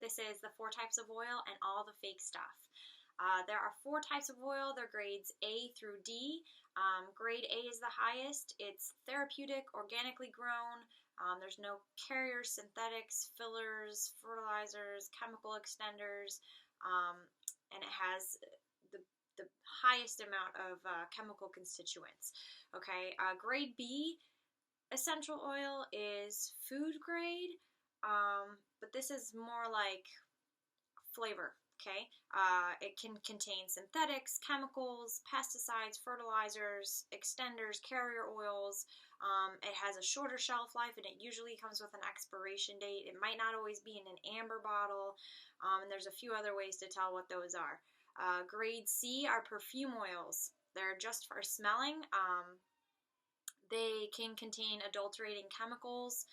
This is the 4 types of oil and all the fake stuff. There are 4 types of oil. They're grades A through D. Grade A is the highest. It's therapeutic, organically grown. There's no carriers, synthetics, fillers, fertilizers, chemical extenders, and it has the highest amount of chemical constituents. Okay, grade B essential oil is food grade, but this is more like flavor. Okay, it can contain synthetics, chemicals, pesticides, fertilizers, extenders, carrier oils. It has a shorter shelf life, and it usually comes with an expiration date. It might not always be in an amber bottle, and there's a few other ways to tell what those are. Grade C are perfume oils. They're just for smelling. They can contain adulterating chemicals.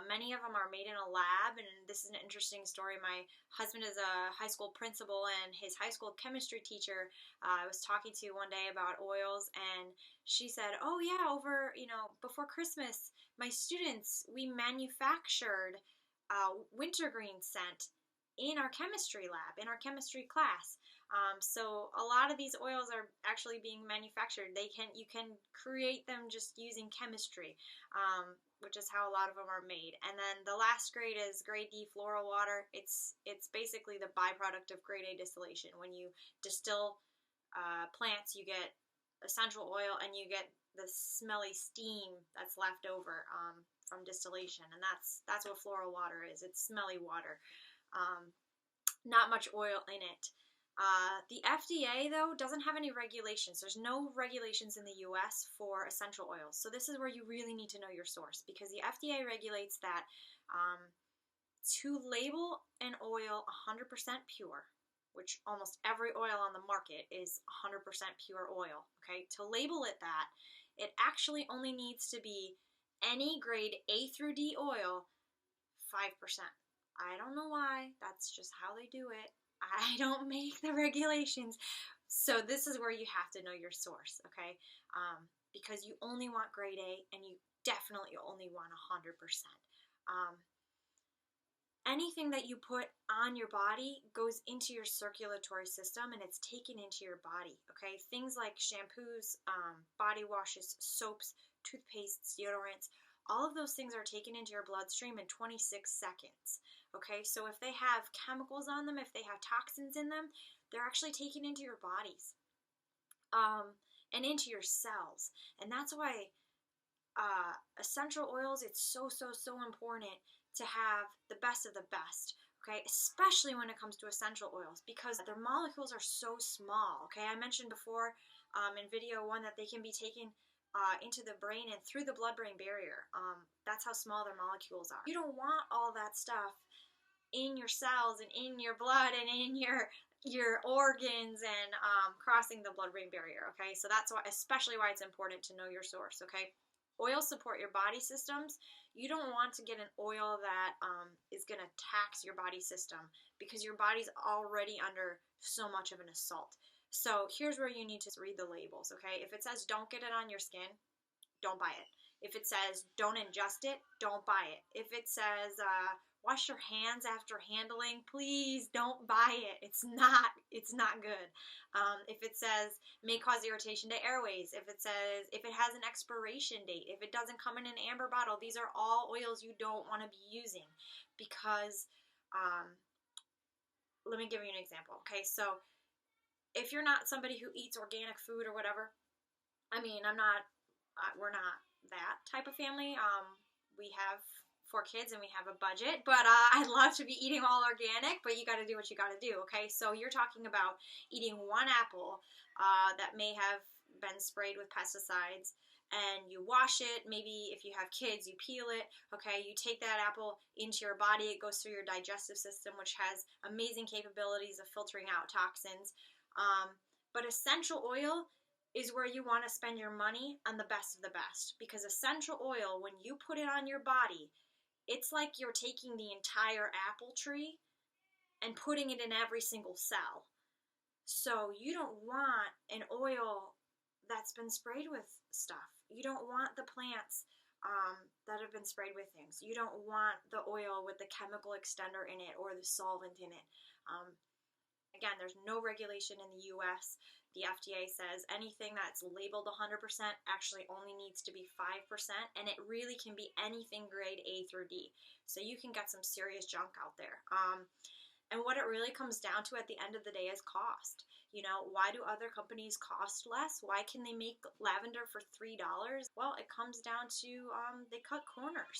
Many of them are made in a lab, and this is an interesting story. My husband is a high school principal, and his high school chemistry teacher I was talking to one day about oils, and she said, oh yeah, before Christmas, my students, we manufactured wintergreen scent in our chemistry lab, in our chemistry class. So a lot of these oils are actually being manufactured. You can create them just using chemistry, which is how a lot of them are made. And then the last grade is grade D floral water. It's basically the byproduct of grade A distillation. When you distill plants, you get essential oil, and you get the smelly steam that's left over from distillation, and that's what floral water is. It's smelly water. Not much oil in it. The FDA, though, doesn't have any regulations. There's no regulations in the US for essential oils. So this is where you really need to know your source, because the FDA regulates that to label an oil 100% pure, which almost every oil on the market is 100% pure oil, okay? To label it that, it actually only needs to be any grade A through D oil, 5%. I don't know why. That's just how they do it. I don't make the regulations. So this is where you have to know your source, okay? Because you only want grade A, and you definitely only want 100%. Anything that you put on your body goes into your circulatory system, and it's taken into your body, okay? Things like shampoos, body washes, soaps, toothpastes, deodorants, all of those things are taken into your bloodstream in 26 seconds, okay? So if they have chemicals on them, if they have toxins in them, they're actually taken into your bodies and into your cells. And that's why essential oils, it's so important to have the best of the best, okay? Especially when it comes to essential oils, because their molecules are so small, okay? I mentioned before in video 1 that they can be taken into the brain and through the blood-brain barrier. That's how small their molecules are. You don't want all that stuff in your cells and in your blood and in your organs and crossing the blood-brain barrier, okay? So that's why, especially why it's important to know your source, okay? Oils support your body systems. You don't want to get an oil that is going to tax your body system, because your body's already under so much of an assault. So here's where you need to read the labels, okay? If it says don't get it on your skin, don't buy it. If it says don't ingest it, don't buy it. If it says wash your hands after handling, please don't buy it. It's not good. If it says may cause irritation to airways, if it has an expiration date, if it doesn't come in an amber bottle, these are all oils you don't want to be using, because let me give you an example, okay? So if you're not somebody who eats organic food or whatever, I mean, we're not that type of family. We have 4 kids and we have a budget, but I'd love to be eating all organic, but you got to do what you got to do, okay? So you're talking about eating 1 apple that may have been sprayed with pesticides, and you wash it. Maybe if you have kids, you peel it, okay? You take that apple into your body. It goes through your digestive system, which has amazing capabilities of filtering out toxins. But essential oil is where you want to spend your money on the best of the best, because essential oil, when you put it on your body, it's like you're taking the entire apple tree and putting it in every single cell. So you don't want an oil that's been sprayed with stuff. You don't want the plants that have been sprayed with things. You don't want the oil with the chemical extender in it or the solvent in it. Again, there's no regulation in the US. The FDA says anything that's labeled 100% actually only needs to be 5%, and it really can be anything grade A through D. So you can get some serious junk out there. And what it really comes down to at the end of the day is cost. You know, why do other companies cost less? Why can they make lavender for $3? Well, it comes down to they cut corners.